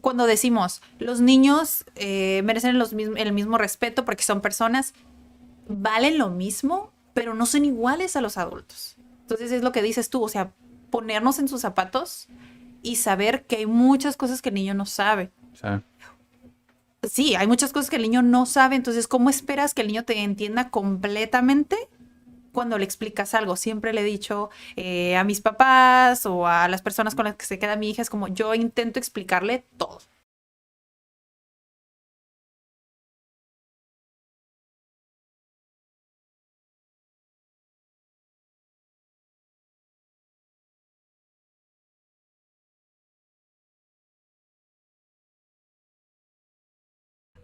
cuando decimos, los niños merecen el mismo respeto porque son personas, valen lo mismo, pero no son iguales a los adultos. Entonces es lo que dices tú, o sea, ponernos en sus zapatos y saber que hay muchas cosas que el niño no sabe. Sí. Sí, hay muchas cosas que el niño no sabe, entonces, ¿cómo esperas que el niño te entienda completamente cuando le explicas algo? Siempre le he dicho a mis papás o a las personas con las que se queda mi hija, es como yo intento explicarle todo.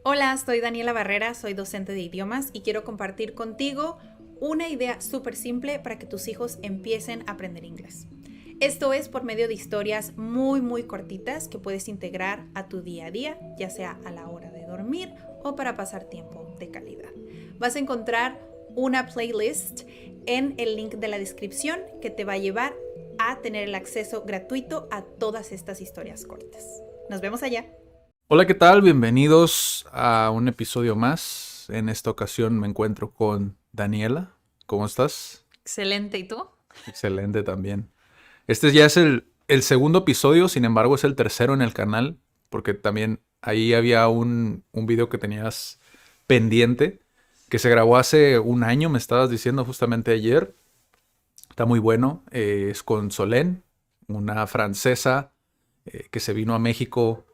Hola, soy Daniela Barrera, soy docente de idiomas y quiero compartir contigo una idea súper simple para que tus hijos empiecen a aprender inglés. Esto es por medio de historias muy cortitas que puedes integrar a tu día a día, ya sea a la hora de dormir o para pasar tiempo de calidad. Vas a encontrar una playlist en el link de la descripción que te va a llevar a tener el acceso gratuito a todas estas historias cortas. Nos vemos allá. Hola, ¿qué tal? Bienvenidos a un episodio más. En esta ocasión me encuentro con Daniela. ¿Cómo estás? Excelente, ¿y tú? Excelente también. Este ya es el segundo episodio, sin embargo es el tercero en el canal, porque también ahí había un video que tenías pendiente, que se grabó hace un año, me estabas diciendo justamente ayer. Está muy bueno. Es con Solène, una francesa que se vino a México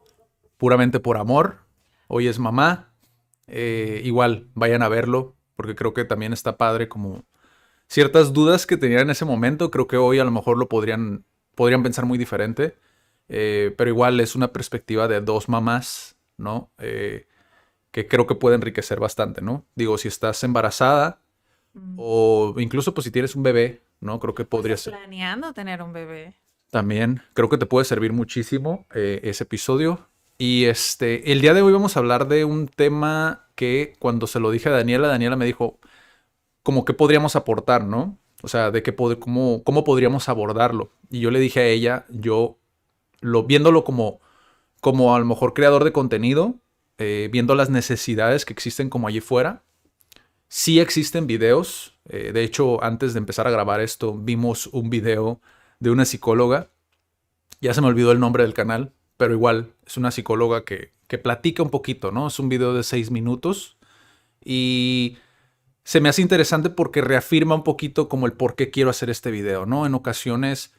puramente por amor. Hoy es mamá. Igual, vayan a verlo, porque creo que también está padre como ciertas dudas que tenía en ese momento. Creo que hoy a lo mejor podrían pensar muy diferente. Pero igual es una perspectiva de dos mamás, ¿no? Que creo que puede enriquecer bastante, ¿no? Digo, si estás embarazada o incluso pues si tienes un bebé, ¿no? Creo que podría Estás ser. planeando tener un bebé. También creo que te puede servir muchísimo ese episodio. Y el día de hoy vamos a hablar de un tema que cuando se lo dije a Daniela, Daniela me dijo como que podríamos aportar, ¿no? O sea, cómo podríamos abordarlo. Y yo le dije a ella, viéndolo como a lo mejor creador de contenido, viendo las necesidades que existen como allí fuera. Sí existen videos. De hecho, antes de empezar a grabar esto, vimos un video de una psicóloga. Ya se me olvidó el nombre del canal, pero igual es una psicóloga que platica un poquito, ¿no? Es un video de 6 minutos y se me hace interesante porque reafirma un poquito como el por qué quiero hacer este video, ¿no? En ocasiones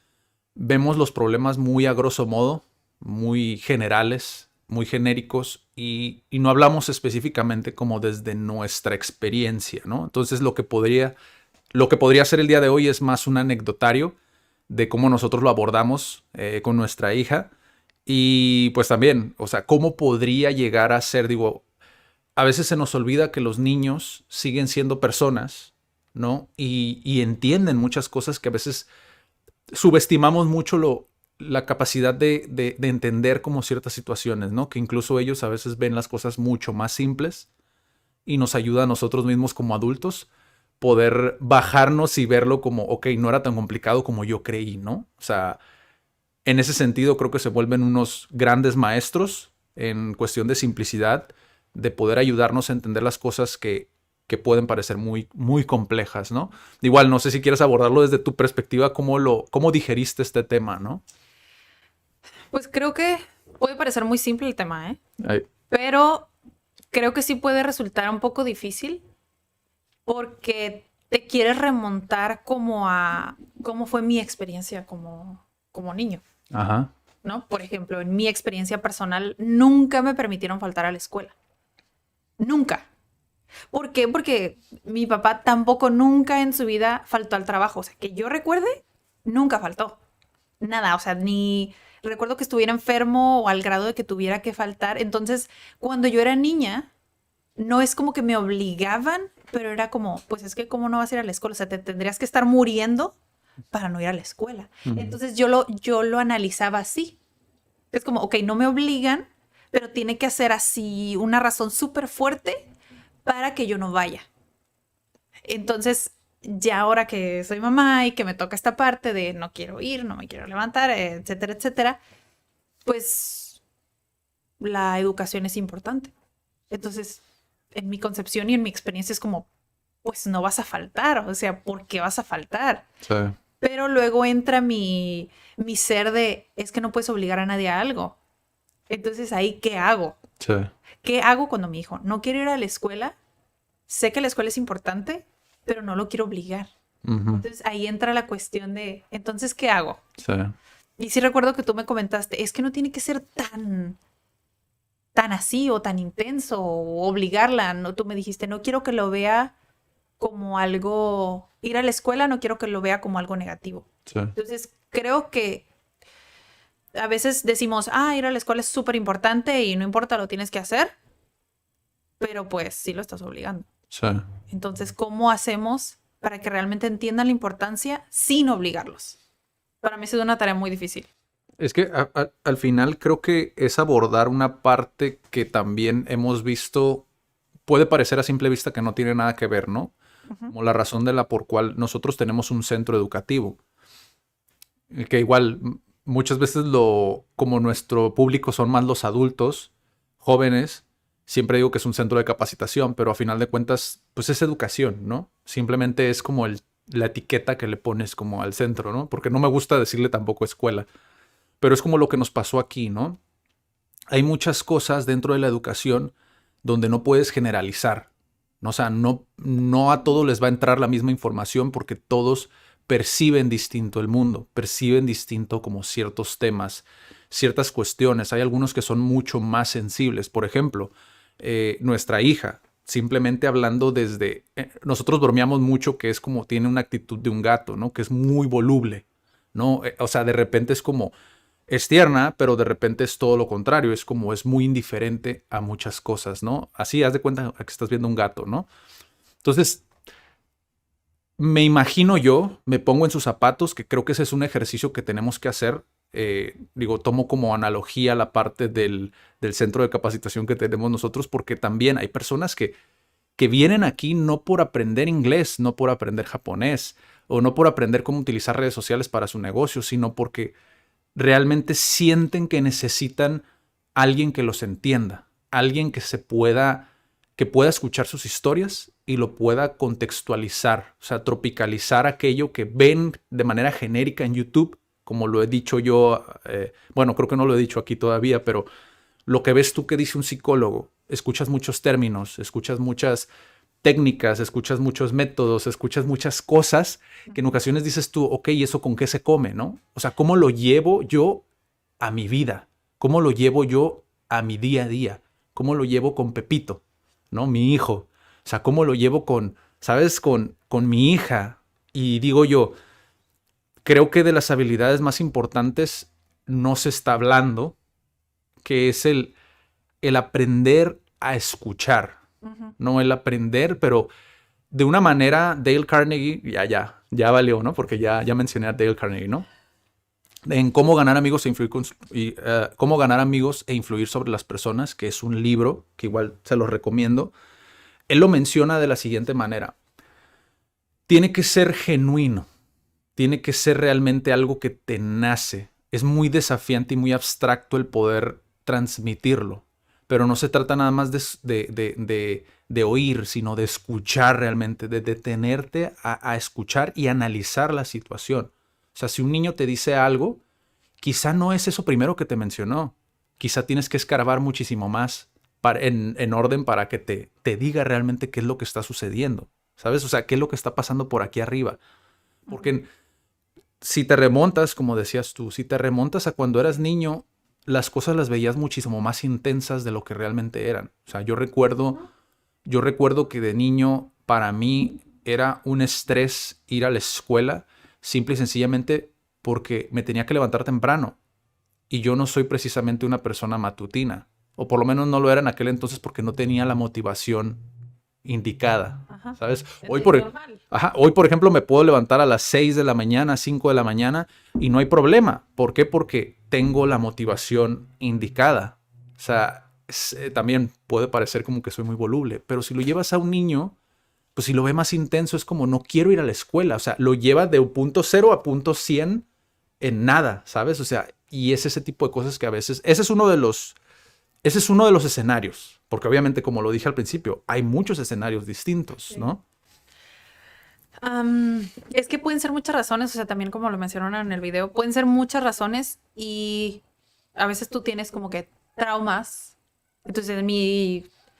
vemos los problemas muy a grosso modo, muy generales, muy genéricos y no hablamos específicamente como desde nuestra experiencia, ¿no? Entonces lo que podría hacer el día de hoy es más un anecdotario de cómo nosotros lo abordamos con nuestra hija y pues también, o sea, cómo podría llegar a ser, digo, a veces se nos olvida que los niños siguen siendo personas, ¿no? Y entienden muchas cosas que a veces subestimamos mucho la capacidad de entender como ciertas situaciones, ¿no? Que incluso ellos a veces ven las cosas mucho más simples y nos ayuda a nosotros mismos como adultos poder bajarnos y verlo como, ok, no era tan complicado como yo creí, ¿no? O sea, en ese sentido creo que se vuelven unos grandes maestros en cuestión de simplicidad, de poder ayudarnos a entender las cosas que pueden parecer muy complejas, ¿no? Igual, no sé si quieres abordarlo desde tu perspectiva, cómo digeriste este tema, ¿no? Pues creo que puede parecer muy simple el tema, ¿eh? Ay, Pero creo que sí puede resultar un poco difícil porque te quieres remontar como a cómo fue mi experiencia como niño, ajá. ¿no? Por ejemplo, en mi experiencia personal, nunca me permitieron faltar a la escuela. Nunca. ¿Por qué? Porque mi papá tampoco nunca en su vida faltó al trabajo. O sea, que yo recuerde, nunca faltó. Nada, o sea, ni recuerdo que estuviera enfermo o al grado de que tuviera que faltar. Entonces, cuando yo era niña, no es como que me obligaban, pero era como, pues es que cómo no vas a ir a la escuela, o sea, te tendrías que estar muriendo para no ir a la escuela. Ujú. Entonces yo lo analizaba así. Es como, ok, no me obligan, pero tiene que ser así una razón súper fuerte para que yo no vaya. Entonces, ya ahora que soy mamá y que me toca esta parte de no quiero ir, no me quiero levantar, etcétera, etcétera, pues la educación es importante. Entonces, en mi concepción y en mi experiencia es como, pues no vas a faltar, o sea, ¿por qué vas a faltar? Sí, Pero luego entra mi ser de, es que no puedes obligar a nadie a algo. Entonces ahí, ¿qué hago? sí. ¿Qué hago cuando mi hijo no quiere ir a la escuela? Sé que la escuela es importante, pero no lo quiero obligar. Ujú, Entonces ahí entra la cuestión de, entonces, ¿qué hago? sí, Y sí recuerdo que tú me comentaste, es que no tiene que ser tan así o tan intenso o obligarla, ¿no? Tú me dijiste, no quiero que lo vea como algo, ir a la escuela no quiero que lo vea como algo negativo. sí. Entonces creo que a veces decimos, ir a la escuela es súper importante y no importa, lo tienes que hacer, pero pues sí lo estás obligando. Sí. Entonces, ¿cómo hacemos para que realmente entiendan la importancia sin obligarlos? Para mí ha sido una tarea muy difícil. Es que al final creo que es abordar una parte que también hemos visto, puede parecer a simple vista que no tiene nada que ver, ¿no? Ujú, Como la razón de la por cual nosotros tenemos un centro educativo. Que igual muchas veces como nuestro público son más los adultos, jóvenes, siempre digo que es un centro de capacitación, pero a final de cuentas, pues es educación, ¿no? Simplemente es como la etiqueta que le pones como al centro, ¿no? Porque no me gusta decirle tampoco escuela, pero es como lo que nos pasó aquí, ¿no? Hay muchas cosas dentro de la educación donde no puedes generalizar, ¿no? O sea, no a todos les va a entrar la misma información porque todos perciben distinto el mundo, perciben distinto como ciertos temas, ciertas cuestiones. Hay algunos que son mucho más sensibles. Por ejemplo, nuestra hija, simplemente hablando desde... nosotros bromeamos mucho que es como tiene una actitud de un gato, ¿no? Que es muy voluble, ¿no? O sea, de repente es como es tierna, pero de repente es todo lo contrario, es como es muy indiferente a muchas cosas, ¿no? Así, haz de cuenta que estás viendo un gato, ¿no? Entonces, me imagino yo, me pongo en sus zapatos, que creo que ese es un ejercicio que tenemos que hacer. Digo, tomo como analogía la parte del centro de capacitación que tenemos nosotros, porque también hay personas que vienen aquí no por aprender inglés, no por aprender japonés, o no por aprender cómo utilizar redes sociales para su negocio, sino porque realmente sienten que necesitan alguien que los entienda, alguien que pueda escuchar sus historias y lo pueda contextualizar, o sea, tropicalizar aquello que ven de manera genérica en YouTube, como lo he dicho yo, bueno, creo que no lo he dicho aquí todavía, pero lo que ves tú que dice un psicólogo, escuchas muchos términos, escuchas muchas técnicas, escuchas muchos métodos, escuchas muchas cosas que en ocasiones dices tú, ok, ¿y eso con qué se come, no? O sea, ¿cómo lo llevo yo a mi vida? ¿Cómo lo llevo yo a mi día a día? ¿Cómo lo llevo con Pepito, ¿no? Mi hijo. O sea, ¿cómo lo llevo ¿sabes? Con mi hija. Y digo yo, creo que de las habilidades más importantes no se está hablando, que es el aprender a escuchar, ujú. no el aprender, pero de una manera, Dale Carnegie, ya valió, ¿no? Porque ya mencioné a Dale Carnegie, ¿no? En cómo ganar amigos cómo ganar amigos e influir sobre las personas, que es un libro que igual se los recomiendo. Él lo menciona de la siguiente manera: tiene que ser genuino, tiene que ser realmente algo que te nace. Es muy desafiante y muy abstracto el poder transmitirlo, pero no se trata nada más de oír, sino de escuchar realmente, de detenerte a escuchar y analizar la situación. O sea, si un niño te dice algo, quizá no es eso primero que te mencionó. Quizá tienes que escarbar muchísimo más en orden para que te diga realmente qué es lo que está sucediendo. ¿Sabes? O sea, qué es lo que está pasando por aquí arriba. Porque si te remontas, como decías tú, si te remontas a cuando eras niño, las cosas las veías muchísimo más intensas de lo que realmente eran. O sea, yo recuerdo que de niño para mí era un estrés ir a la escuela, simple y sencillamente porque me tenía que levantar temprano. Y yo no soy precisamente una persona matutina. O por lo menos no lo era en aquel entonces porque no tenía la motivación indicada. Ajá. ¿Sabes? Es normal. Hoy, por ejemplo, me puedo levantar a las 6 de la mañana, 5 de la mañana y no hay problema. ¿Por qué? Porque tengo la motivación indicada. O sea, también puede parecer como que soy muy voluble, pero si lo llevas a un niño, pues si lo ve más intenso es como no quiero ir a la escuela. O sea, lo lleva de un punto cero a punto 100 en nada, ¿sabes? O sea, y es ese tipo de cosas que a veces, ese es uno ese es uno de los escenarios, porque obviamente, como lo dije al principio, hay muchos escenarios distintos, ¿no? Es que pueden ser muchas razones, o sea, también como lo mencionaron en el video, pueden ser muchas razones y a veces tú tienes como que traumas. Entonces,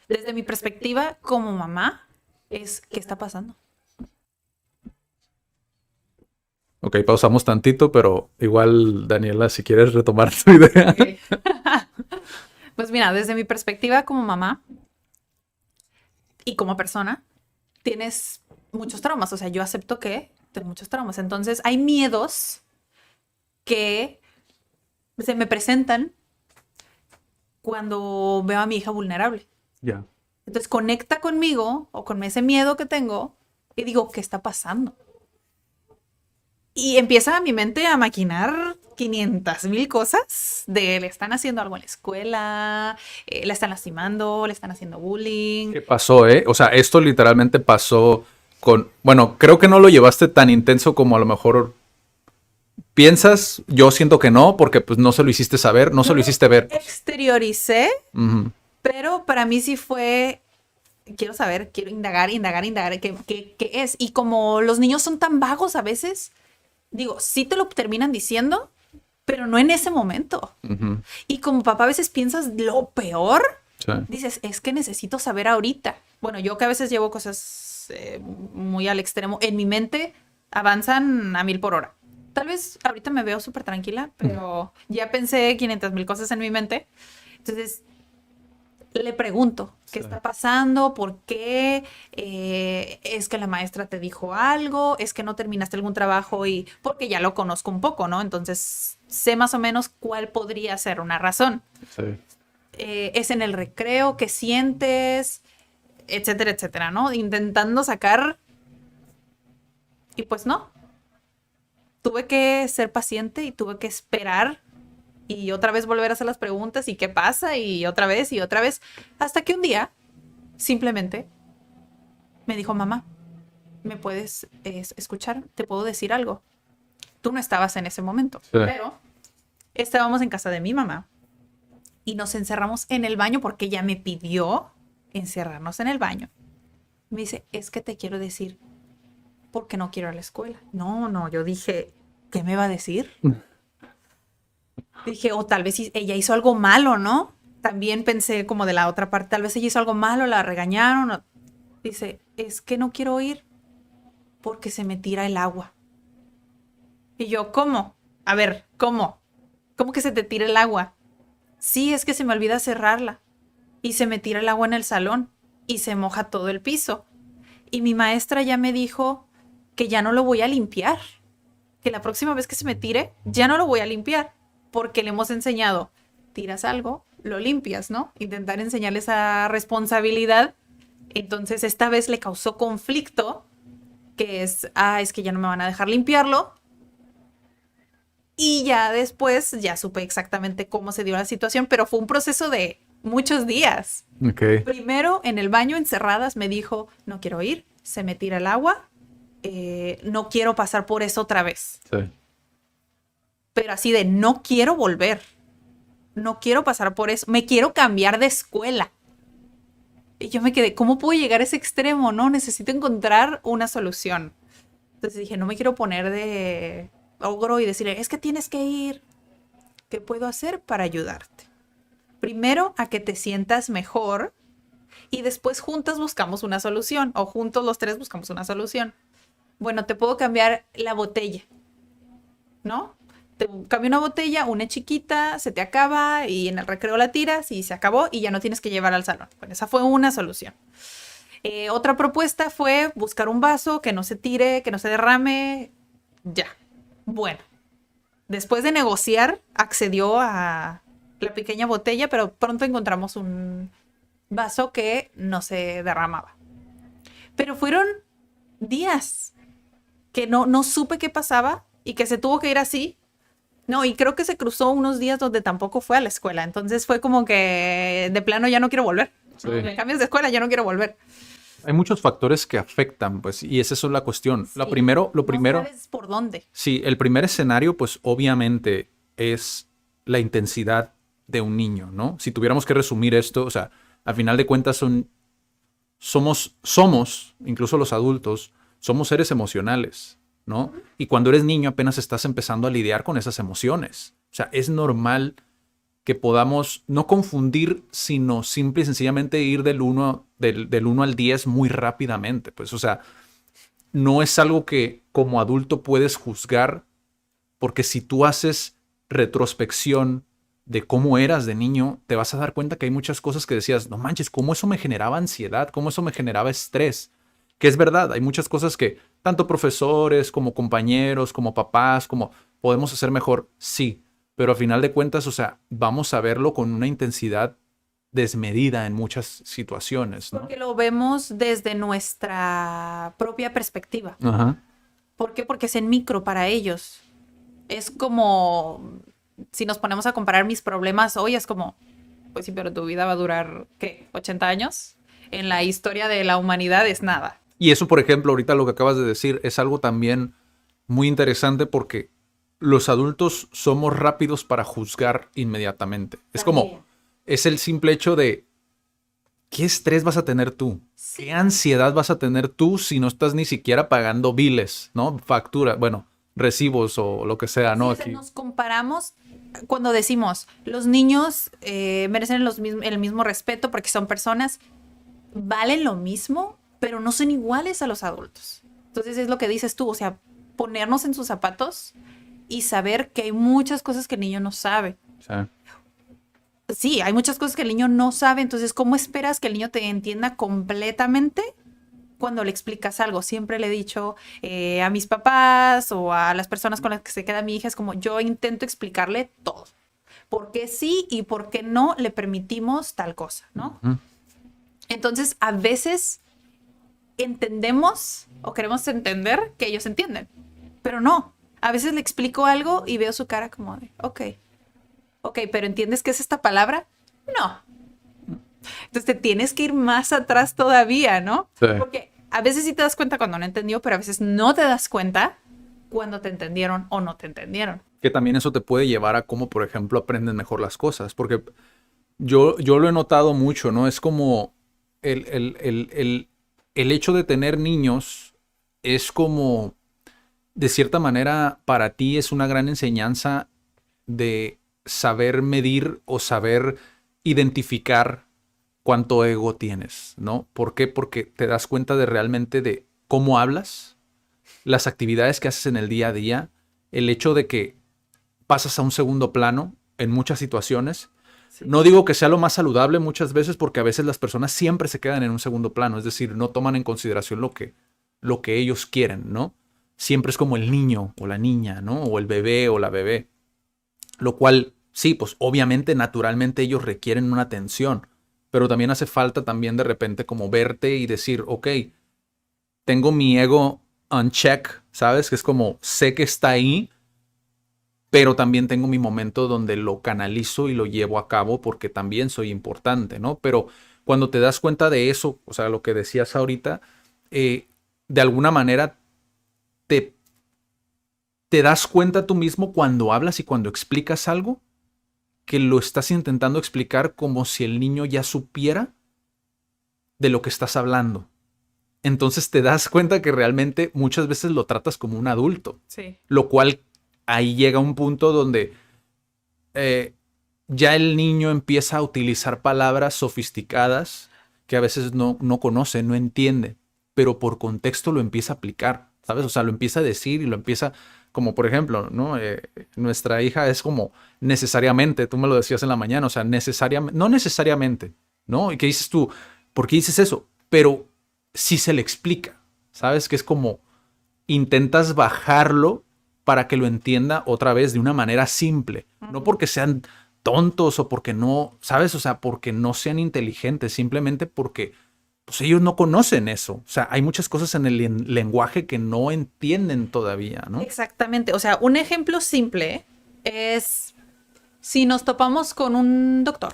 desde mi perspectiva como mamá, es ¿qué está pasando? Ok, pausamos tantito, pero igual, Daniela, si quieres retomar tu idea. Okay. Pues mira, desde mi perspectiva como mamá y como persona, tienes muchos traumas. O sea, yo acepto que tengo muchos traumas. Entonces, hay miedos que se me presentan cuando veo a mi hija vulnerable. Ya. Entonces, conecta conmigo o con ese miedo que tengo y digo, ¿qué está pasando? Y empieza mi mente a maquinar 500,000 cosas de le están haciendo algo en la escuela, la están lastimando, le están haciendo bullying. ¿Qué pasó, eh? O sea, esto literalmente pasó con... Bueno, creo que no lo llevaste tan intenso como a lo mejor piensas. Yo siento que no, porque pues no se lo hiciste saber, no se lo hiciste ver. Exterioricé, Ujú. pero para mí sí fue, quiero saber, quiero indagar, ¿qué es? Y como los niños son tan vagos a veces, digo, sí te lo terminan diciendo, pero no en ese momento. Ujú. Y como papá a veces piensas lo peor, Sí. dices, es que necesito saber ahorita. Bueno, yo que a veces llevo cosas muy al extremo, en mi mente avanzan a 1000 por hora. Tal vez ahorita me veo súper tranquila, pero ya pensé 500,000 cosas en mi mente. Entonces, le pregunto, ¿qué Sí. está pasando? ¿Por qué? ¿Es que la maestra te dijo algo? ¿Es que no terminaste algún trabajo? Y porque ya lo conozco un poco, ¿no? Entonces sé más o menos cuál podría ser una razón. Sí. ¿Es en el recreo? ¿Qué sientes? Etcétera, etcétera, ¿no? Intentando sacar... Y pues no. Tuve que ser paciente y tuve que esperar y otra vez volver a hacer las preguntas y qué pasa y otra vez, hasta que un día simplemente me dijo, mamá, ¿me puedes escuchar? ¿Te puedo decir algo? Tú no estabas en ese momento, Sí. pero estábamos en casa de mi mamá y nos encerramos en el baño porque ella me pidió encerrarnos en el baño. Me dice, es que te quiero decir porque no quiero ir a la escuela. No, yo dije, ¿qué me va a decir? Dije, o tal vez ella hizo algo malo, ¿no? También pensé como de la otra parte, tal vez ella hizo algo malo, la regañaron. Dice, es que no quiero ir porque se me tira el agua. Y yo, ¿cómo? A ver, ¿cómo? ¿Cómo que se te tira el agua? Sí, es que se me olvida cerrarla. Y se me tira el agua en el salón y se moja todo el piso. Y mi maestra ya me dijo que ya no lo voy a limpiar. Que la próxima vez que se me tire, ya no lo voy a limpiar. Porque le hemos enseñado, tiras algo, lo limpias, ¿no? Intentar enseñarle esa responsabilidad. Entonces esta vez le causó conflicto, que es que ya no me van a dejar limpiarlo. Y ya después, ya supe exactamente cómo se dio la situación, pero fue un proceso de muchos días. Ok. Primero, en el baño, encerradas, me dijo, no quiero ir, se me tira el agua, no quiero pasar por eso otra vez. Sí. Pero así de, no quiero volver, no quiero pasar por eso, me quiero cambiar de escuela. Y yo me quedé, ¿cómo puedo llegar a ese extremo? No, necesito encontrar una solución. Entonces dije, no me quiero poner de ogro y decirle, es que tienes que ir. ¿Qué puedo hacer para ayudarte? Primero, a que te sientas mejor y después juntas buscamos una solución o juntos los tres buscamos una solución. Bueno, te puedo cambiar la botella, ¿no? Te cambio una botella, una chiquita, se te acaba y en el recreo la tiras y se acabó y ya no tienes que llevar al salón. Bueno, esa fue una solución. Otra propuesta fue buscar un vaso que no se tire, que no se derrame. Ya. Bueno, después de negociar, accedió a la pequeña botella, pero pronto encontramos un vaso que no se derramaba. Pero fueron días que no supe qué pasaba y que se tuvo que ir así. No, y creo que se cruzó unos días donde tampoco fue a la escuela. Entonces fue como que de plano ya no quiero volver. Sí. Me cambias de escuela, ya no quiero volver. Hay muchos factores que afectan, pues, y esa es la cuestión. Sí. Lo primero, No sabes por dónde. sí, el primer escenario, pues, obviamente es la intensidad de un niño, ¿no? Si tuviéramos que resumir esto, o sea, al final de cuentas somos, incluso los adultos, somos seres emocionales, ¿no? Y cuando eres niño apenas estás empezando a lidiar con esas emociones. O sea, es normal que podamos no confundir, sino simple y sencillamente ir del 1 al 10 muy rápidamente. Pues, o sea, no es algo que como adulto puedes juzgar, porque si tú haces retrospección de cómo eras de niño, te vas a dar cuenta que hay muchas cosas que decías, no manches, cómo eso me generaba ansiedad, cómo eso me generaba estrés. Que es verdad, hay muchas cosas que tanto profesores como compañeros, como papás, como podemos hacer mejor, sí. Pero a final de cuentas, o sea, vamos a verlo con una intensidad desmedida en muchas situaciones, ¿no? Porque lo vemos desde nuestra propia perspectiva. Ajá. ¿Por qué? Porque es en micro para ellos. Es como, si nos ponemos a comparar mis problemas hoy, es como, pues sí, pero tu vida va a durar, ¿qué? ¿80 años? En la historia de la humanidad es nada. Y eso, por ejemplo, ahorita lo que acabas de decir es algo también muy interesante porque los adultos somos rápidos para juzgar inmediatamente. Es como, es el simple hecho de ¿qué estrés vas a tener tú? Sí. ¿Qué ansiedad vas a tener tú si no estás ni siquiera pagando biles, ¿no? Factura, bueno, recibos o lo que sea, ¿no? Sí, Aquí. nos comparamos cuando decimos, los niños merecen el mismo respeto porque son personas, valen lo mismo, pero no son iguales a los adultos. Entonces es lo que dices tú, o sea, ponernos en sus zapatos y saber que hay muchas cosas que el niño no sabe. Sí. Sí, hay muchas cosas que el niño no sabe, entonces ¿cómo esperas que el niño te entienda completamente cuando le explicas algo? Siempre le he dicho a mis papás o a las personas con las que se queda mi hija, es como yo intento explicarle todo. ¿Por qué sí y por qué no le permitimos tal cosa, no? Uh-huh. Entonces, a veces entendemos o queremos entender que ellos entienden, pero no. A veces le explico algo y veo su cara como de, ok, pero ¿entiendes qué es esta palabra? No. Entonces te tienes que ir más atrás todavía, ¿no? Sí. Porque a veces sí te das cuenta cuando no entendió, pero a veces no te das cuenta cuando te entendieron o no te entendieron. Que también eso te puede llevar a cómo, por ejemplo, aprenden mejor las cosas. Porque yo lo he notado mucho, ¿no? Es como el hecho de tener niños es como, de cierta manera, para ti es una gran enseñanza de saber medir o saber identificar cuánto ego tienes, ¿no? ¿Por qué? Porque te das cuenta de realmente de cómo hablas, las actividades que haces en el día a día, el hecho de que pasas a un segundo plano en muchas situaciones. Sí. No digo que sea lo más saludable muchas veces, porque a veces las personas siempre se quedan en un segundo plano, es decir, no toman en consideración lo que ellos quieren, ¿no? Siempre es como el niño o la niña, ¿no? O el bebé o la bebé. Lo cual, sí, pues obviamente, naturalmente ellos requieren una atención, pero también hace falta también de repente como verte y decir, ok, tengo mi ego on check, ¿sabes? Que es como, sé que está ahí, pero también tengo mi momento donde lo canalizo y lo llevo a cabo porque también soy importante, ¿no? Pero cuando te das cuenta de eso, o sea, lo que decías ahorita, de alguna manera te das cuenta tú mismo cuando hablas y cuando explicas algo, que lo estás intentando explicar como si el niño ya supiera de lo que estás hablando. Entonces te das cuenta que realmente muchas veces lo tratas como un adulto. Sí. Lo cual ahí llega un punto donde ya el niño empieza a utilizar palabras sofisticadas que a veces no conoce, no entiende, pero por contexto lo empieza a aplicar, ¿sabes? O sea, lo empieza a decir y lo empieza, como por ejemplo, ¿no? Nuestra hija es como necesariamente, tú me lo decías en la mañana, o sea, necesariamente, no necesariamente, ¿no? ¿Y qué dices tú? ¿Por qué dices eso? Pero sí se le explica, ¿sabes? Que es como intentas bajarlo para que lo entienda otra vez de una manera simple. No porque sean tontos o porque no, ¿sabes? O sea, porque no sean inteligentes, simplemente porque pues, ellos no conocen eso. O sea, hay muchas cosas en el lenguaje que no entienden todavía, ¿no? Exactamente. O sea, un ejemplo simple es si nos topamos con un doctor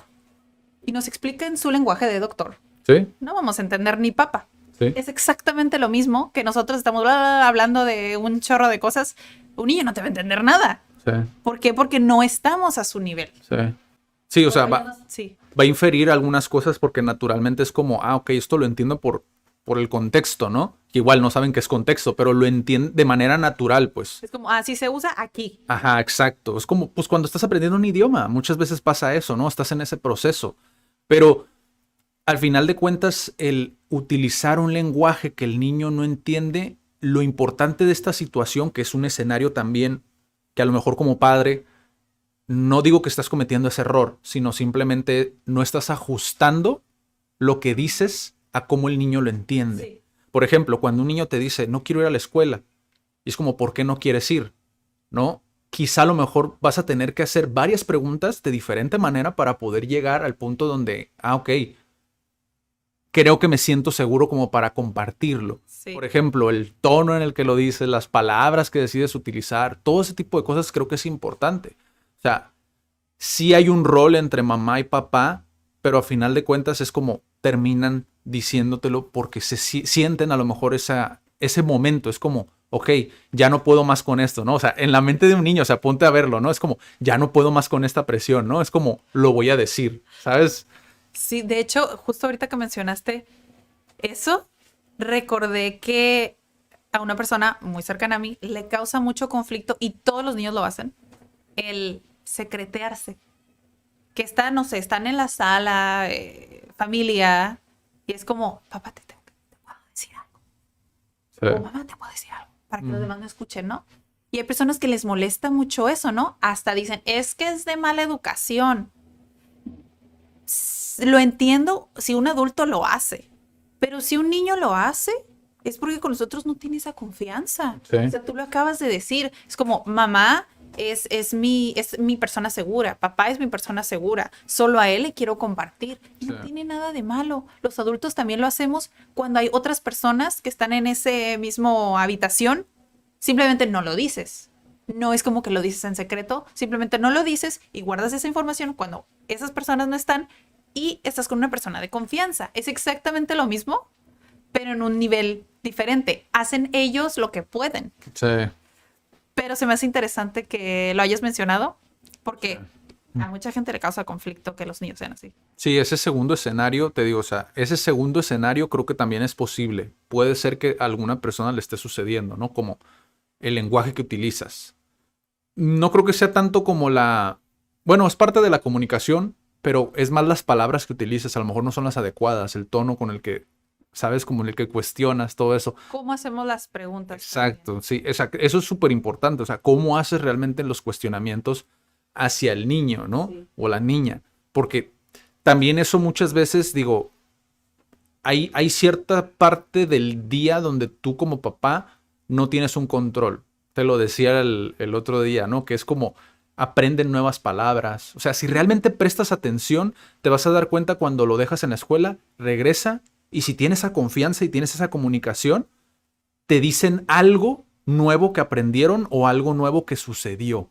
y nos explica en su lenguaje de doctor. Sí. No vamos a entender ni papa. Sí. Es exactamente lo mismo que nosotros estamos hablando de un chorro de cosas. Un niño no te va a entender nada. Sí. ¿Por qué? Porque no estamos a su nivel. Sí. Sí, o sea, Sí. va a inferir algunas cosas porque naturalmente es como, ok, esto lo entiendo por el contexto, ¿no? Que igual no saben qué es contexto, pero lo entienden de manera natural, pues. Es como, si se usa aquí. Ajá, exacto. Es como, pues cuando estás aprendiendo un idioma, muchas veces pasa eso, ¿no? Estás en ese proceso. Pero al final de cuentas, el utilizar un lenguaje que el niño no entiende, lo importante de esta situación, que es un escenario también que a lo mejor como padre, no digo que estás cometiendo ese error, sino simplemente no estás ajustando lo que dices a cómo el niño lo entiende. Sí. Por ejemplo, cuando un niño te dice, no quiero ir a la escuela, y es como, ¿por qué no quieres ir? ¿No? Quizá a lo mejor vas a tener que hacer varias preguntas de diferente manera para poder llegar al punto donde, ok, creo que me siento seguro como para compartirlo. Sí. Por ejemplo, el tono en el que lo dices, las palabras que decides utilizar, todo ese tipo de cosas creo que es importante. O sea, sí hay un rol entre mamá y papá, pero a final de cuentas es como terminan diciéndotelo porque sienten a lo mejor ese momento. Es como, ok, ya no puedo más con esto, ¿no? O sea, en la mente de un niño, o sea, ponte a verlo, ¿no? Es como, ya no puedo más con esta presión, ¿no? Es como, lo voy a decir, ¿sabes? Sí, de hecho, justo ahorita que mencionaste eso, recordé que a una persona muy cercana a mí le causa mucho conflicto y todos los niños lo hacen, el secretearse. Que están, no sé, están en la sala, familia, y es como, papá, te puedo decir algo. Sí. O mamá, te puedo decir algo, para que los demás no escuchen, ¿no? Y hay personas que les molesta mucho eso, ¿no? Hasta dicen, es que es de mala educación. Lo entiendo si un adulto lo hace, pero si un niño lo hace, es porque con nosotros no tiene esa confianza. Sí. O sea, tú lo acabas de decir. Es como, mamá es mi persona segura, papá es mi persona segura, solo a él le quiero compartir. No Sí. tiene nada de malo. Los adultos también lo hacemos cuando hay otras personas que están en ese mismo habitación. Simplemente no lo dices. No es como que lo dices en secreto, simplemente no lo dices y guardas esa información cuando esas personas no están y estás con una persona de confianza. Es exactamente lo mismo, pero en un nivel diferente. Hacen ellos lo que pueden. Sí. Pero se me hace interesante que lo hayas mencionado porque a mucha gente le causa conflicto que los niños sean así. Sí, ese segundo escenario, te digo, o sea, ese segundo escenario creo que también es posible. Puede ser que a alguna persona le esté sucediendo, ¿no? Como el lenguaje que utilizas. No creo que sea tanto como bueno, es parte de la comunicación, pero es más las palabras que utilizas, a lo mejor no son las adecuadas, el tono con el que, sabes, como en el que cuestionas, todo eso. ¿Cómo hacemos las preguntas? Exacto, También? sí, exacto. Eso es súper importante, o sea, cómo haces realmente los cuestionamientos hacia el niño, ¿no? Sí. O la niña, porque también eso muchas veces, digo, hay cierta parte del día donde tú como papá no tienes un control. Te lo decía el otro día, ¿no? Que es como aprenden nuevas palabras. O sea, si realmente prestas atención, te vas a dar cuenta cuando lo dejas en la escuela, regresa y si tienes esa confianza y tienes esa comunicación, te dicen algo nuevo que aprendieron o algo nuevo que sucedió. O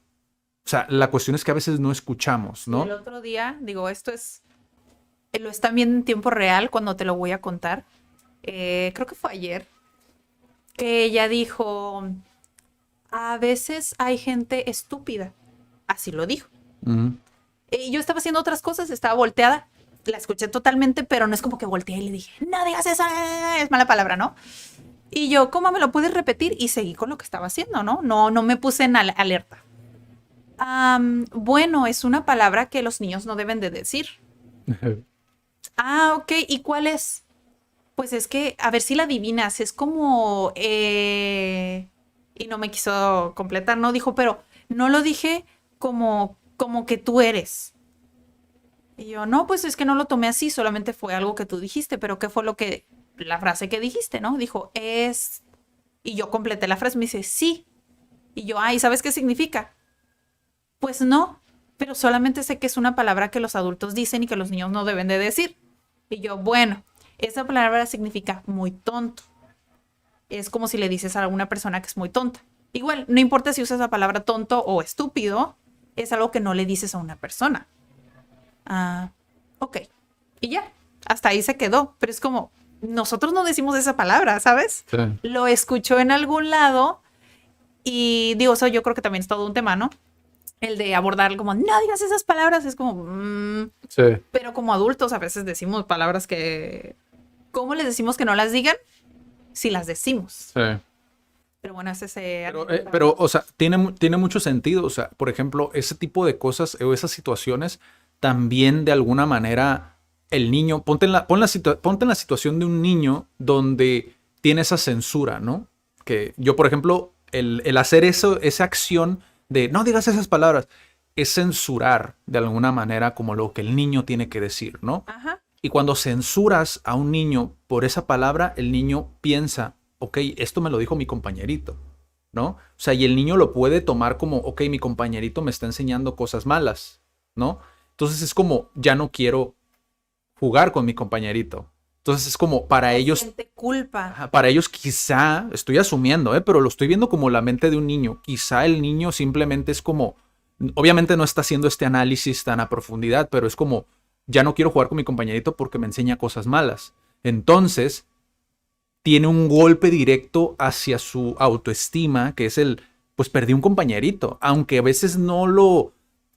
sea, la cuestión es que a veces no escuchamos, ¿no? Sí, el otro día, digo, esto es, lo están viendo en tiempo real cuando te lo voy a contar. Creo que fue ayer, que ella dijo, a veces hay gente estúpida. Así lo dijo. Uh-huh. Y yo estaba haciendo otras cosas, estaba volteada, la escuché totalmente, pero no es como que volteé y le dije, no digas eso, es mala palabra, ¿no? Y yo, ¿cómo me lo puedes repetir? Y seguí con lo que estaba haciendo, ¿no? No me puse en alerta. Bueno, es una palabra que los niños no deben de decir. Ok, ¿y cuál es? Pues es que, a ver si la adivinas, es como... Y no me quiso completar, no dijo, pero no lo dije como que tú eres. Y yo, no, pues es que no lo tomé así, solamente fue algo que tú dijiste, pero ¿qué fue la frase que dijiste, no? Dijo, es... Y yo completé la frase, me dice, sí. Y yo, ¿y sabes qué significa? Pues no, pero solamente sé que es una palabra que los adultos dicen y que los niños no deben de decir. Y yo, bueno, esa palabra significa muy tonto. Es como si le dices a una persona que es muy tonta. Igual, no importa si usas la palabra tonto o estúpido, es algo que no le dices a una persona. Ok. Y ya, hasta ahí se quedó. Pero es como, nosotros no decimos esa palabra, ¿sabes? Sí. Lo escuchó en algún lado y digo, eso yo creo que también es todo un tema, ¿no? El de abordar como, no digas esas palabras, es como, Sí, pero como adultos a veces decimos palabras que, ¿cómo les decimos que no las digan? Si las decimos. sí. Pero bueno, ese se... O sea, tiene mucho sentido. O sea, por ejemplo, ese tipo de cosas o esas situaciones también de alguna manera el niño, ponte en la situación de un niño donde tiene esa censura, ¿no? Que yo, por ejemplo, el hacer eso, esa acción de no digas esas palabras, es censurar de alguna manera como lo que el niño tiene que decir, ¿no? Ajá. Y cuando censuras a un niño por esa palabra, el niño piensa, ok, esto me lo dijo mi compañerito, ¿no? O sea, y el niño lo puede tomar como, ok, mi compañerito me está enseñando cosas malas, ¿no? Entonces es como, ya no quiero jugar con mi compañerito. Entonces es como, Siente culpa. para ellos quizá, estoy asumiendo, pero lo estoy viendo como la mente de un niño. Quizá el niño simplemente es como, obviamente no está haciendo este análisis tan a profundidad, pero es como, ya no quiero jugar con mi compañerito porque me enseña cosas malas. Entonces, tiene un golpe directo hacia su autoestima, que es el, pues perdí un compañerito, aunque a veces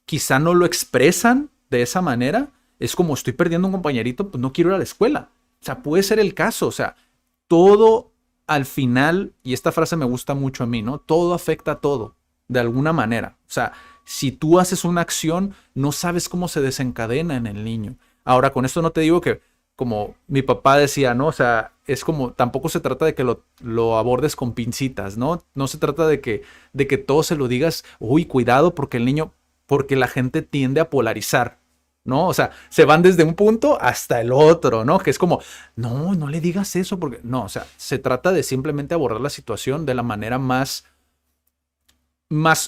quizá no lo expresan de esa manera, es como estoy perdiendo un compañerito, pues no quiero ir a la escuela. O sea, puede ser el caso, o sea, todo al final, y esta frase me gusta mucho a mí, ¿no? Todo afecta a todo, de alguna manera. O sea, si tú haces una acción, no sabes cómo se desencadena en el niño. Ahora, con esto no te digo que, como mi papá decía, ¿no? O sea, es como, tampoco se trata de que lo abordes con pincitas, ¿no? No se trata de que todo se lo digas, uy, cuidado, porque el niño, porque la gente tiende a polarizar, ¿no? O sea, se van desde un punto hasta el otro, ¿no? Que es como, no, no le digas eso, porque, no, o sea, se trata de simplemente abordar la situación de la manera más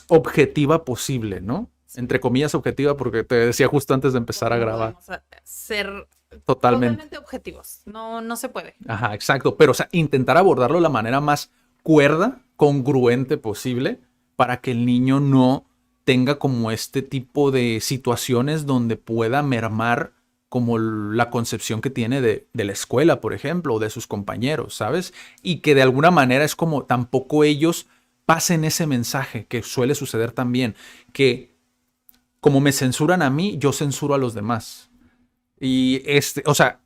objetiva posible, ¿no? Entre comillas objetiva, porque te decía justo antes de empezar a grabar. Vamos a ser Totalmente. totalmente objetivos. No, no se puede. Ajá, exacto. Pero, o sea, intentar abordarlo de la manera más cuerda, congruente posible, para que el niño no tenga como este tipo de situaciones donde pueda mermar como la concepción que tiene de la escuela, por ejemplo, o de sus compañeros, ¿sabes? Y que de alguna manera es como tampoco ellos pasen ese mensaje, que suele suceder también, que como me censuran a mí, yo censuro a los demás. Y o sea,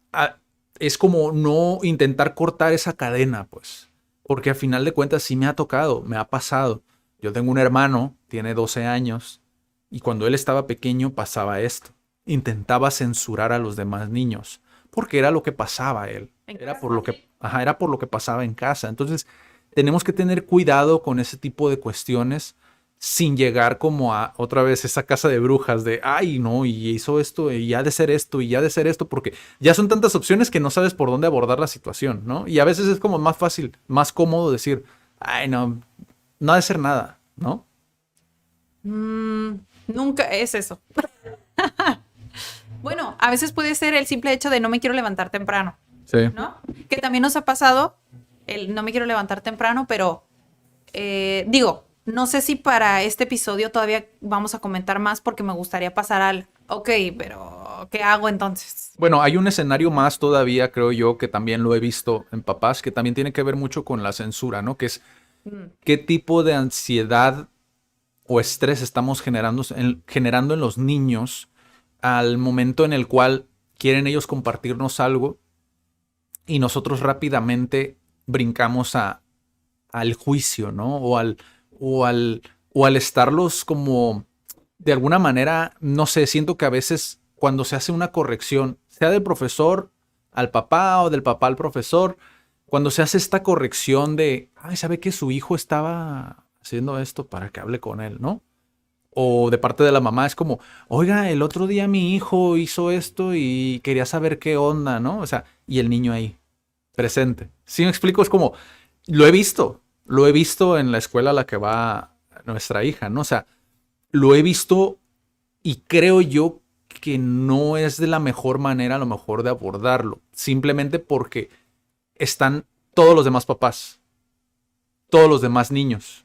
es como no intentar cortar esa cadena, pues. Porque al final de cuentas sí me ha tocado, me ha pasado. Yo tengo un hermano, tiene 12 años, y cuando él estaba pequeño pasaba esto. Intentaba censurar a los demás niños, porque era lo que pasaba a él. En Era casa, por lo que, sí. ajá, era por lo que pasaba en casa. Entonces, tenemos que tener cuidado con ese tipo de cuestiones sin llegar como a otra vez esa casa de brujas de, ay, no, y hizo esto, y ha de ser esto, y ha de ser esto, porque ya son tantas opciones que no sabes por dónde abordar la situación, ¿no? Y a veces es como más fácil, más cómodo decir, ay, no, no ha de ser nada, ¿no? Nunca es eso. Bueno, a veces puede ser el simple hecho de no me quiero levantar temprano, Sí. ¿no? Que también nos ha pasado el no me quiero levantar temprano, pero digo, no sé si para este episodio todavía vamos a comentar más porque me gustaría pasar al, ok, pero ¿qué hago entonces? Bueno, hay un escenario más todavía, creo yo, que también lo he visto en papás, que también tiene que ver mucho con la censura, ¿no? Que es Mm, qué tipo de ansiedad o estrés estamos generando en los niños al momento en el cual quieren ellos compartirnos algo y nosotros rápidamente brincamos al juicio, ¿no? O al estarlos como, de alguna manera, no sé, siento que a veces cuando se hace una corrección, sea del profesor al papá o del papá al profesor, cuando se hace esta corrección de, ay, sabe que su hijo estaba haciendo esto para que hable con él, ¿no? O de parte de la mamá es como, oiga, el otro día mi hijo hizo esto y quería saber qué onda, ¿no? O sea, y el niño ahí, presente. ¿Sí me explico? Es como, lo he visto en la escuela a la que va nuestra hija, ¿no? O sea, lo he visto y creo yo que no es de la mejor manera a lo mejor de abordarlo, simplemente porque están todos los demás papás, todos los demás niños.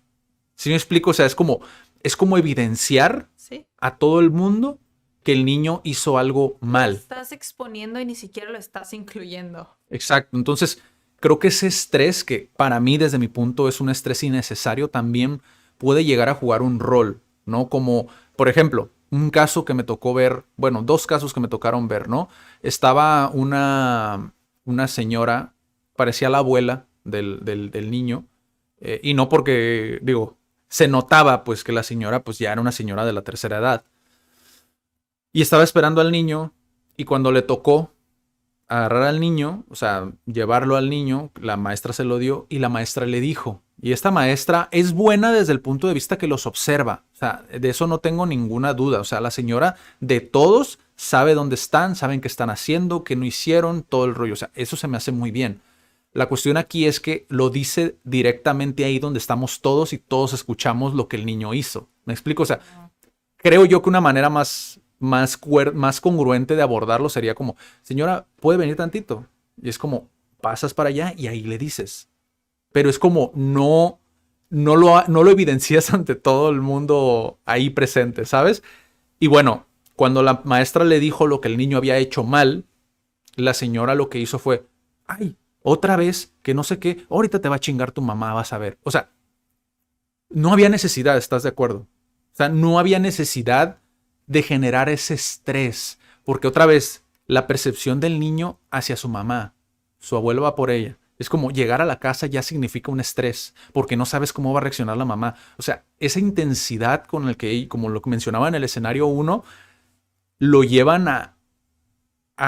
¿Sí me explico? O sea, es como evidenciar sí. a todo el mundo que el niño hizo algo Lo mal. estás exponiendo y ni siquiera lo estás incluyendo. Exacto. Entonces, creo que ese estrés, que para mí desde mi punto es un estrés innecesario, también puede llegar a jugar un rol, ¿no? Como, Por ejemplo, un caso que me tocó ver, bueno, dos casos que me tocaron ver, ¿no? Estaba una señora, parecía la abuela del niño, y no porque, digo, se notaba pues que la señora pues ya era una señora de la tercera edad. Y estaba esperando al niño, y cuando le tocó agarrar al niño, o sea, llevarlo al niño, la maestra se lo dio y la maestra le dijo, y esta maestra es buena desde el punto de vista que los observa, o sea, de eso no tengo ninguna duda, o sea, la señora de todos sabe dónde están, saben qué están haciendo, qué no hicieron, todo el rollo, o sea, eso se me hace muy bien. La cuestión aquí es que lo dice directamente ahí donde estamos todos y todos escuchamos lo que el niño hizo. ¿Me explico? O sea, creo yo que una manera más congruente de abordarlo sería como, señora, ¿puede venir tantito? Y es como, pasas para allá y ahí le dices. Pero es como, no lo evidencias ante todo el mundo ahí presente, ¿sabes? Y bueno, cuando la maestra le dijo lo que el niño había hecho mal, la señora lo que hizo fue, ay, otra vez, que no sé qué, ahorita te va a chingar tu mamá, vas a ver. O sea, no había necesidad, ¿estás de acuerdo? O sea, no había necesidad de generar ese estrés, porque otra vez, la percepción del niño hacia su mamá, su abuelo va por ella. Es como llegar a la casa ya significa un estrés, porque no sabes cómo va a reaccionar la mamá. O sea, esa intensidad con el que, como lo que mencionaba en el escenario uno, lo llevan a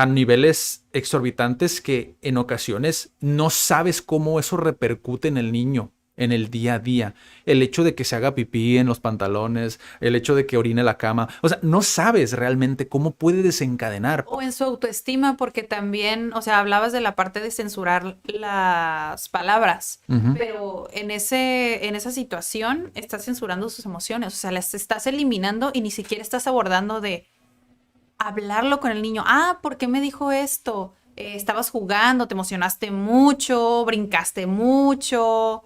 niveles exorbitantes que en ocasiones no sabes cómo eso repercute en el niño, en el día a día. El hecho de que se haga pipí en los pantalones, el hecho de que orine la cama, o sea, no sabes realmente cómo puede desencadenar. O en su autoestima, porque también, o sea, hablabas de la parte de censurar las palabras, pero en esa situación estás censurando sus emociones, o sea, las estás eliminando y ni siquiera estás abordando de hablarlo con el niño. Ah, ¿por qué me dijo esto? Estabas jugando, te emocionaste mucho, brincaste mucho.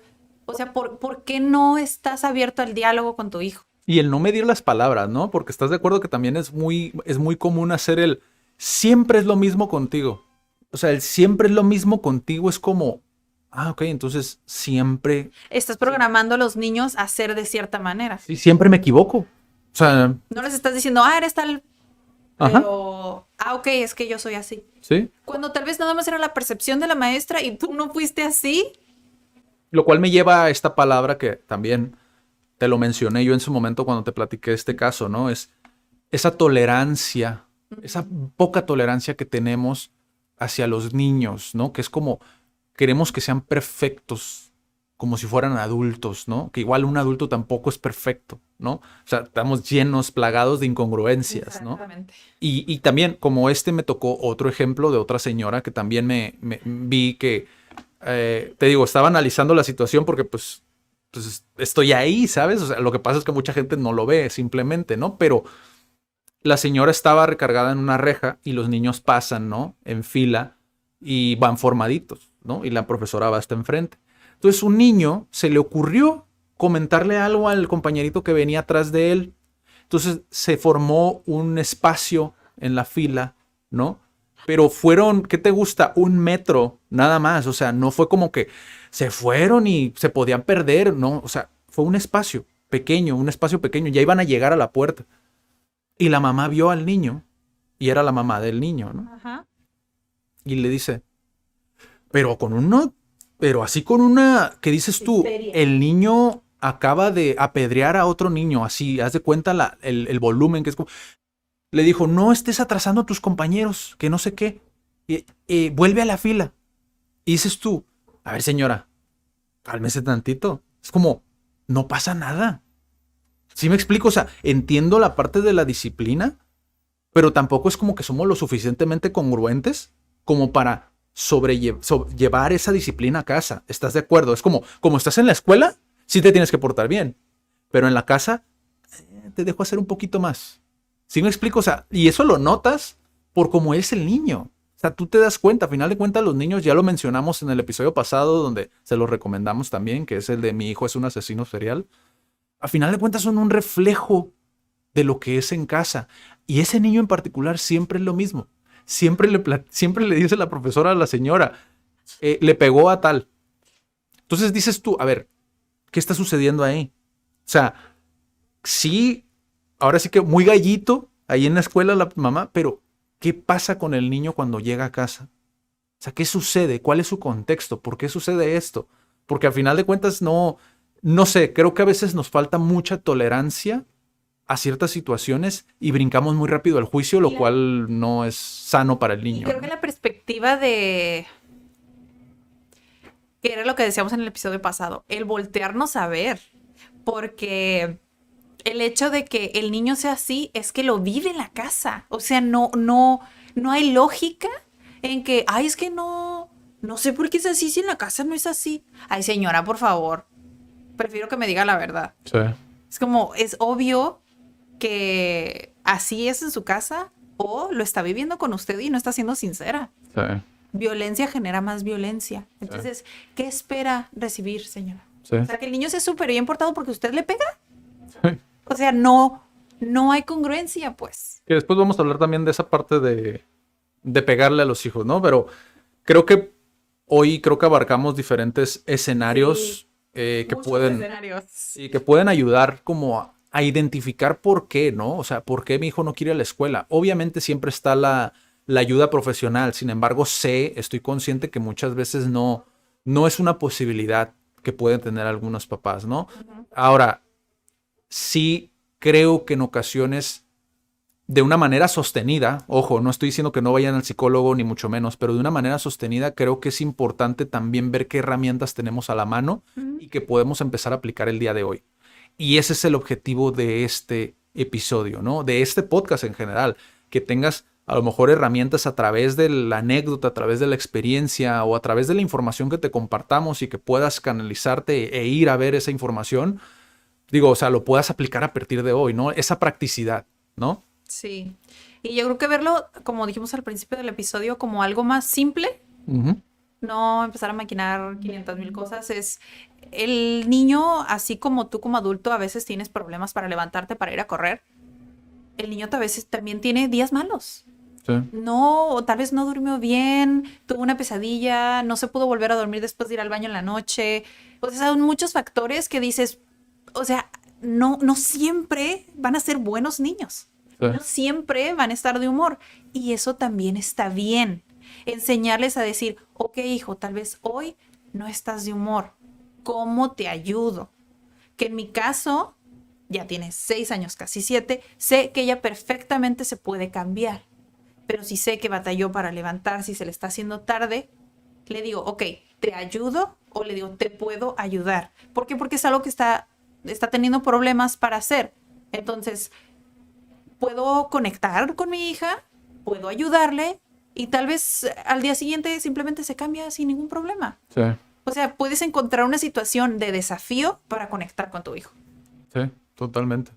O sea, ¿por qué no estás abierto al diálogo con tu hijo? Y el no medir las palabras, ¿no? Porque estás de acuerdo que también es muy común hacer el siempre es lo mismo contigo. O sea, el siempre es lo mismo contigo es como, ok, entonces siempre, Estás programando a los niños a ser de cierta manera. sí, siempre me equivoco. O sea, No les estás diciendo, eres tal, ajá, pero, ok, es que yo soy así. sí. Cuando tal vez nada más era la percepción de la maestra y tú no fuiste así. Lo cual me lleva a esta palabra que también te lo mencioné yo en su momento cuando te platiqué este caso, ¿no? Es esa tolerancia, esa poca tolerancia que tenemos hacia los niños, ¿no? Que es como queremos que sean perfectos, como si fueran adultos, ¿no? Que igual un adulto tampoco es perfecto, ¿no? O sea, estamos llenos, plagados de incongruencias, ¿no? Exactamente. Y también, como me tocó otro ejemplo de otra señora que también me vi que, te digo, estaba analizando la situación porque pues estoy ahí, ¿sabes? O sea, lo que pasa es que mucha gente no lo ve simplemente, ¿no? Pero la señora estaba recargada en una reja y los niños pasan, ¿no? En fila y van formaditos, ¿no? Y la profesora va hasta enfrente. Entonces un niño se le ocurrió comentarle algo al compañerito que venía atrás de él. Entonces se formó un espacio en la fila, ¿no? Pero fueron, ¿qué te gusta? 1 metro, nada más. O sea, no fue como que se fueron y se podían perder, ¿no? O sea, fue un espacio pequeño. Ya iban a llegar a la puerta. Y la mamá vio al niño, y era la mamá del niño, ¿no? Ajá. Y le dice, pero así con una, ¿qué dices tú? Histeria. El niño acaba de apedrear a otro niño, así, haz de cuenta el volumen que es como... Le dijo, no estés atrasando a tus compañeros, que no sé qué. Vuelve a la fila. Y dices tú, a ver señora, cálmese tantito. Es como, no pasa nada. ¿Sí me explico? O sea, entiendo la parte de la disciplina, pero tampoco es como que somos lo suficientemente congruentes como para llevar esa disciplina a casa. ¿Estás de acuerdo? Es como estás en la escuela, sí te tienes que portar bien, pero en la casa te dejo hacer un poquito más. ¿Sí me explico? O sea, y eso lo notas por cómo es el niño. O sea, tú te das cuenta, a final de cuentas los niños, ya lo mencionamos en el episodio pasado donde se los recomendamos también, que es el de mi hijo es un asesino serial. A final de cuentas son un reflejo de lo que es en casa. Y ese niño en particular siempre es lo mismo. Siempre le dice la profesora a la señora, le pegó a tal. Entonces dices tú, a ver, ¿qué está sucediendo ahí? O sea, sí ahora sí que muy gallito ahí en la escuela la mamá, pero ¿qué pasa con el niño cuando llega a casa? O sea, ¿qué sucede? ¿Cuál es su contexto? ¿Por qué sucede esto? Porque al final de cuentas no sé, creo que a veces nos falta mucha tolerancia a ciertas situaciones y brincamos muy rápido al juicio, lo cual no es sano para el Y niño, creo que la perspectiva de, que era lo que decíamos en el episodio pasado, el voltearnos a ver, porque el hecho de que el niño sea así es que lo vive en la casa. O sea, no hay lógica en que, ay, es que no sé por qué es así si en la casa no es así. Ay, señora, por favor, prefiero que me diga la verdad. Sí. Es como, es obvio que así es en su casa o lo está viviendo con usted y no está siendo sincera. Sí. Violencia genera más violencia. Entonces, ¿qué espera recibir, señora? Sí. O sea, que el niño sea súper bien portado porque usted le pega. Sí. O sea, no hay congruencia, pues. Que después vamos a hablar también de esa parte de pegarle a los hijos, ¿no? Pero creo que hoy abarcamos diferentes escenarios que Muchos pueden escenarios. y que pueden ayudar como a identificar por qué, ¿no? O sea, por qué mi hijo no quiere ir a la escuela. Obviamente siempre está la ayuda profesional, sin embargo, estoy consciente que muchas veces no es una posibilidad que pueden tener algunos papás, ¿no? Ahora, sí creo que en ocasiones, de una manera sostenida, ojo, no estoy diciendo que no vayan al psicólogo ni mucho menos, pero de una manera sostenida creo que es importante también ver qué herramientas tenemos a la mano y que podemos empezar a aplicar el día de hoy. Y ese es el objetivo de este episodio, ¿no? De este podcast en general, que tengas a lo mejor herramientas a través de la anécdota, a través de la experiencia o a través de la información que te compartamos y que puedas canalizarte e ir a ver esa información. Digo, o sea, lo puedas aplicar a partir de hoy, ¿no? Esa practicidad, ¿no? Sí. Y yo creo que verlo, como dijimos al principio del episodio, como algo más simple, no empezar a maquinar 500,000 cosas, es el niño, así como tú como adulto a veces tienes problemas para levantarte para ir a correr, el niño a veces también tiene días malos. Sí. No, o tal vez no durmió bien, tuvo una pesadilla, no se pudo volver a dormir después de ir al baño en la noche. O sea, son muchos factores que dices, o sea, no siempre van a ser buenos niños. Sí. No siempre van a estar de humor. Y eso también está bien. Enseñarles a decir, ok, hijo, tal vez hoy no estás de humor. ¿Cómo te ayudo? Que en mi caso, ya tiene 6 años, casi 7, sé que ella perfectamente se puede cambiar. Pero si sé que batalló para levantarse y se le está haciendo tarde, le digo, ok, ¿te ayudo? O le digo, ¿te puedo ayudar? ¿Por qué? Porque es algo que está teniendo problemas para hacer. Entonces, puedo conectar con mi hija, puedo ayudarle y tal vez al día siguiente simplemente se cambia sin ningún problema. Sí. O sea, puedes encontrar una situación de desafío para conectar con tu hijo. Sí, totalmente.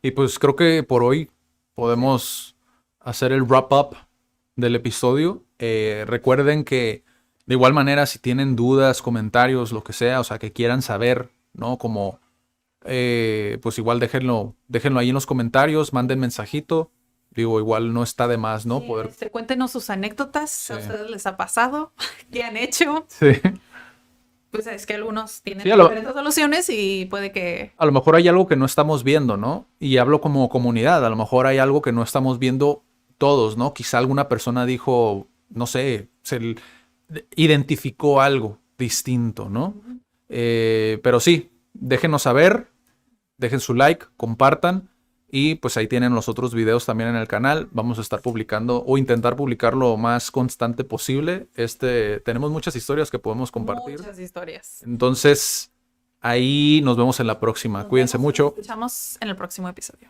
Y pues creo que por hoy podemos hacer el wrap-up del episodio. Recuerden que de igual manera, si tienen dudas, comentarios, lo que sea, o sea, que quieran saber, ¿no? Como, pues igual déjenlo ahí en los comentarios, manden mensajito. Digo, igual no está de más, ¿no? Sí, Poder. cuéntenos sus anécdotas, Sí. ¿a ustedes les ha pasado? ¿Qué han hecho? Sí. Pues es que algunos tienen Sí, a lo- diferentes soluciones y puede que... A lo mejor hay algo que no estamos viendo, ¿no? Y hablo como comunidad, a lo mejor hay algo que no estamos viendo todos, ¿no? Quizá alguna persona dijo, no sé, identificó algo distinto, ¿no? Pero sí, déjenos saber, dejen su like, compartan y pues ahí tienen los otros videos también en el canal. Vamos a estar publicando o intentar publicar lo más constante posible. Tenemos muchas historias que podemos compartir. Muchas historias. Entonces, ahí nos vemos en la próxima. Cuídense mucho. Nos escuchamos en el próximo episodio.